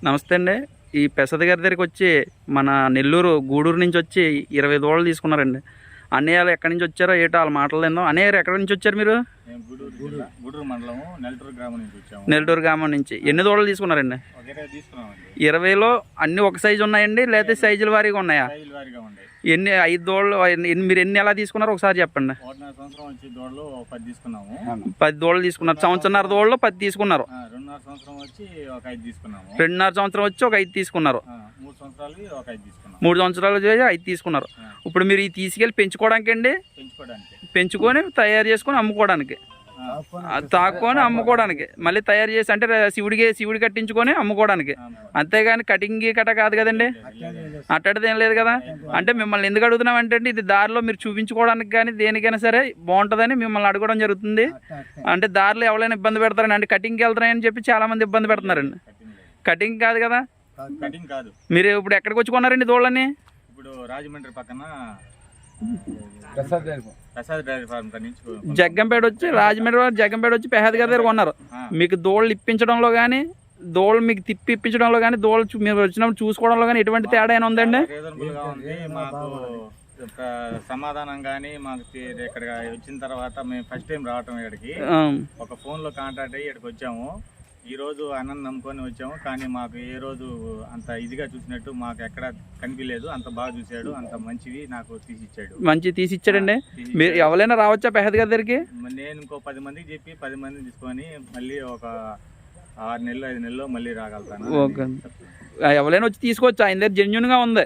నమస్తే అండి. ఈ పెసద గారి దగ్గరికి వచ్చి మన నెల్లూరు గూడూరు నుంచి వచ్చి 20 దూడలు తీసుకున్నారండి. అన్నయ్య వాళ్ళు ఎక్కడి నుంచి వచ్చారో ఏటో వాళ్ళ మాటలేందో. అన్నయ్య గారు ఎక్కడి నుంచి వచ్చారు మీరు? గూడూరు మండలం నెల్లూరు గ్రామం నుంచి వచ్చాము. నెల్లూరు గ్రామం నుంచి. ఎన్ని దూడలు తీసుకున్నారండి? 20లో అన్ని ఒక సైజు ఉన్నాయండి లేకపోతే సైజుల వారీగా ఉన్నాయా? ఎన్ని 5 దూడలు మీరు ఎన్ని ఎలా తీసుకున్నారు ఒకసారి చెప్పండి. 10 దూడలు తీసుకున్నారు. సంవత్సరన్నర దూడలు 10 తీసుకున్నారు. 2.5 సంవత్సరం వచ్చి ఒక 5 తీసుకున్నాము. 2.5 సంవత్సరం వచ్చి ఒక 5 తీసుకున్నారు. 3 సంవత్సరాలు ఒక 5 తీసుకున్నాము. 3 సంవత్సరాలు 5 తీసుకున్నారు. ఇప్పుడు మీరు ఈ తీసుకెళ్ళి పెంచుకోవడానికి అండి? పెంచుకొని తయారు చేసుకొని అమ్ముకోవడానికి, తాక్కొని అమ్ముకోవడానికి, మళ్ళీ తయారు చేసి అంటే శివుడి కట్టించుకొని అమ్ముకోవడానికి, అంతేగాని కటింగ్ కట కాదు కదండి. అట్టడిది ఏం లేదు కదా. అంటే మిమ్మల్ని ఎందుకు అడుగుతున్నాం అంటే ఇది దారిలో మీరు చూపించుకోవడానికి కానీ దేనికైనా సరే బాగుంటుందని మిమ్మల్ని అడగడం జరుగుతుంది. అంటే దారిలో ఎవరైనా ఇబ్బంది పెడతారని, అంటే కటింగ్కి వెళ్తారని చెప్పి చాలా మంది ఇబ్బంది పెడుతున్నారండి. కటింగ్ కాదు కదా. మీరు ఇప్పుడు ఎక్కడికి వచ్చి కొన్నారండి దూడలని? ఇప్పుడు రాజమండ్రి పక్కన జగ్గంపేట వచ్చి రాజమండ్రి జగ్గంపేట వచ్చి పెహద్ గారి దగ్గర కొన్నారు. మీకు దూడలు ఇప్పించడంలో కానీ, దూడలు మీకు తిప్పి ఇప్పించడంలో కానీ, దూడలు మీరు వచ్చినప్పుడు చూసుకోవడంలో కానీ ఎటువంటి తేడా అయినా ఉందండి? సమాధానం కానీ మాకు ఇక్కడ వచ్చిన తర్వాత మేము ఫస్ట్ టైం రావటం ఇక్కడికి ఒక ఫోన్ లో కాంటాక్ట్ అయ్యి ఇక్కడికి వచ్చాము. ఈ రోజు అన్నం నమ్ముకొని వచ్చాము, కానీ మాకు ఏ రోజు అంత ఇదిగా చూసినట్టు మాకు ఎక్కడ కనిపించలేదు. అంత బాగా చూసాడు, అంత మంచిది నాకు తీసిచ్చాడు. మంచి తీసిచ్చాడండి. మీరు ఎవరైనా రావచ్చా పెహద్ గారి దగ్గరికి? నేను ఇంకో 10 మందికి చెప్పి 10 మందిని తీసుకొని మళ్ళీ ఒక 6 నెలలు 5 నెలల్లో మళ్ళీ రాగలుగుతాను. ఓకే, ఎవరైనా వచ్చి తీసుకోవచ్చు. ఆయన దగ్గర జెన్యున్ గా ఉంది.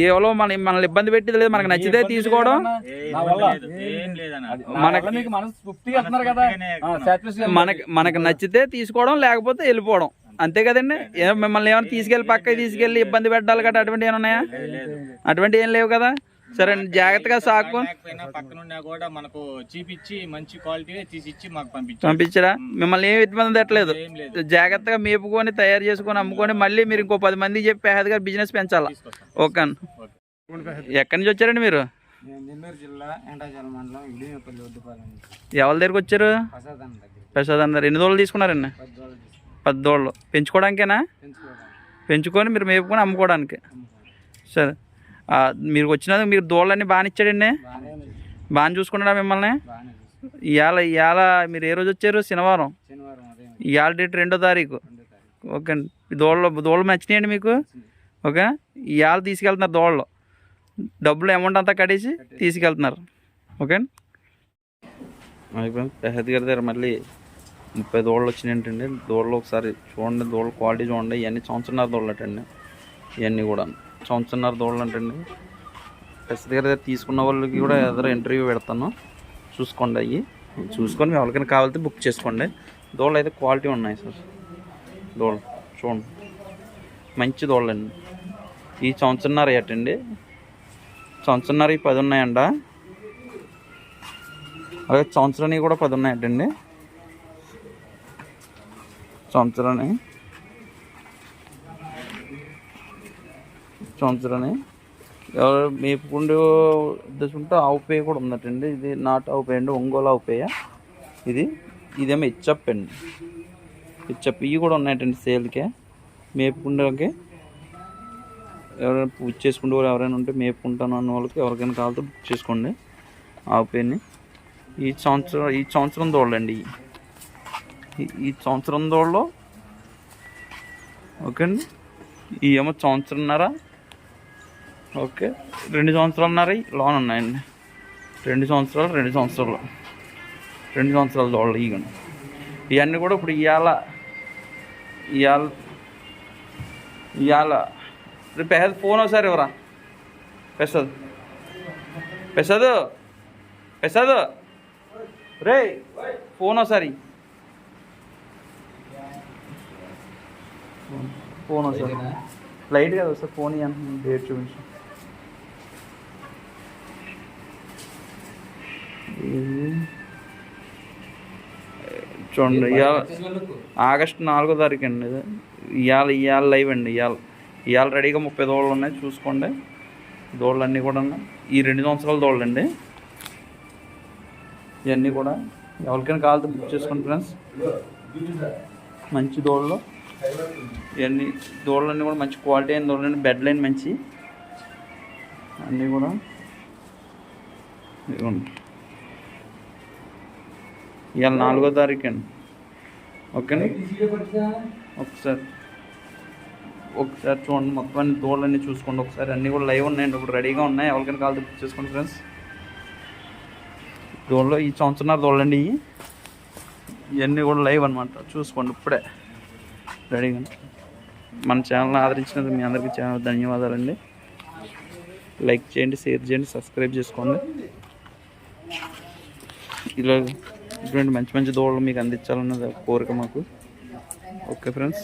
ఏవో మనల్ని ఇబ్బంది పెట్టేది లేదు. మనకు నచ్చితే తీసుకోవడం, మనకు నచ్చితే తీసుకోవడం, లేకపోతే వెళ్ళిపోవడం, అంతే కదండి. మిమ్మల్ని ఏమైనా తీసుకెళ్ళి పక్కకి తీసుకెళ్ళి ఇబ్బంది పెట్టాలి కదా, అటువంటి ఏమైనా ఉన్నాయా? అటువంటి ఏం లేవు కదా. సరే అండి, జాగ్రత్తగా సాకు పక్కనున్నా కూడా మనకు చూపించి మంచి క్వాలిటీ తీసిచ్చి మాకు పంపించరా? మిమ్మల్ని ఏమి ఇబ్బంది పెట్టలేదు. జాగ్రత్తగా మేపుకొని తయారు చేసుకొని అమ్ముకొని మళ్ళీ మీరు ఇంకో 10 మందికి చెప్పి పెహద్ గారు బిజినెస్ పెంచాలా. ఓకే అండి. ఎక్కడి నుంచి వచ్చారండి మీరు? నెల్లూరు జిల్లా ఎండాజల మండలం ఎవరి దగ్గరికి వచ్చారు? ప్రసాద్ అందరు. ఎన్ని దూడలు తీసుకున్నారండి? 10 దూడలు. పెంచుకోవడానికేనా? పెంచుకొని మీరు మేపుకొని అమ్ముకోవడానికి. సరే, మీరు వచ్చినందుకు మీరు దూడలన్నీ బాగా ఇచ్చాడండి. బాగా చూసుకున్నాడా మిమ్మల్ని? ఇవాళ మీరు ఏ రోజు వచ్చారు? శనివారం. ఇవాళ డేట్ 2వ తారీఖు. ఓకే అండి. దూడలు నచ్చినాయండి మీకు? ఓకే, ఇవాళ తీసుకెళ్తున్నారు దూడలు. డబ్బులు అమౌంట్ అంతా కట్టేసి తీసుకెళ్తున్నారు. ఓకే అండి. అయిపోయింది. పెహద్ గారి దగ్గర మళ్ళీ 30 దూడలు వచ్చినాయంటండి. దూడలు ఒకసారి చూడండి, దూడల క్వాలిటీ చూడండి. ఇవన్నీ సంవత్సరన్నర దూడలు అంటండి. ఇవన్నీ కూడా సంవత్సరన్నర దూడలు అంటండి. పెసద గారి దగ్గర తీసుకున్న వాళ్ళకి కూడా ఏదో ఇంటర్వ్యూ పెడతాను, చూసుకోండి. అవి చూసుకొని ఎవరికైనా కావాలితే బుక్ చేసుకోండి. దూడలు అయితే క్వాలిటీ ఉన్నాయి సార్. దూడలు చూడండి, మంచి దూడలు అండి. ఈ సంవత్సరన్నర ఏటండి, సంవత్సరన్నర 10 ఉన్నాయంట. అలాగే సంవత్సరానికి కూడా 10 ఉన్నాయటండి. సంవత్సరాన్ని ఎవరు మేపుకుంటూ ఉద్దేశంతో ఆవు పేయ కూడా ఉందటండి. ఇది నాటు ఆవు పేయ అండి, ఒంగోలు ఆవు పేయ. ఇదేమో హెచ్ఎఫ్ అండి. హెచ్ఎఫ్ ఇవి కూడా ఉన్నాయటండి సేల్కే. మేపుకుంటే ఎవరైనా పూజ చేసుకుంటూ ఎవరైనా ఉంటే మేపుకుంటాను అన్న వాళ్ళకి ఎవరికైనా కావాలంటే బుక్ చేసుకోండి ఆవు పేయని. ఈ సంవత్సరం దూడలండి. ఈ సంవత్సరం దూడలో ఓకే అండి. ఈ ఏమో సంవత్సరంన్నర. ఓకే, 2 సంవత్సరాలన్నర లోన్ ఉన్నాయండి. 2 సంవత్సరాలు దూడలు ఇవన్నీ. ఇవన్నీ కూడా ఇప్పుడు ఇవాళ పెహద్ ఫోన్ ఒకసారి ఎవరా? పెసద్ రే ఫోన్ ఒకసారి లైట్ కదా సార్. ఫోన్ ఇవ్వండి, డేట్ చూపించు. చూడండి, ఆగస్టు 4వ తారీఖు అండి. ఇవాళ లైవ్ అండి. ఇవాళ రెడీగా 30 దూడలు ఉన్నాయి, చూసుకోండి. దూడలు అన్నీ కూడా ఈ 2 సంవత్సరాల దూడలు అండి. ఇవన్నీ కూడా ఎవరికైనా కావాలంటే బుక్ చేసుకోండి ఫ్రెండ్స్. మంచి దూడలు ఇవన్నీ దూడలన్నీ కూడా మంచి క్వాలిటీ అయిన దూడలండి, బెడ్ లైన్ మంచి అన్నీ కూడా ఇదిగోండి. ఇవాళ 4వ తారీఖు అండి. ఓకేనా, ఒకసారి చూడండి, మొత్తం అన్ని దూడలన్నీ చూసుకోండి ఒకసారి. అన్నీ కూడా లైవ్ ఉన్నాయండి, ఇప్పుడు రెడీగా ఉన్నాయి. ఎవరికైనా కాల్ బుక్ చేసుకోండి ఫ్రెండ్స్. దూడలు ఈ సంవత్సరం దూడలండి, ఇవన్నీ కూడా లైవ్ అనమాట. చూసుకోండి ఇప్పుడే రెడీగా. మన ఛానల్ని ఆదరించినందుకు మీ అందరికీ చాలా ధన్యవాదాలండి. లైక్ చేయండి, షేర్ చేయండి, సబ్స్క్రైబ్ చేసుకోండి. ఇలా ఇటువంటి మంచి మంచి దూడలు మీకు అందించాలన్నది కోరిక మాకు. Okay friends.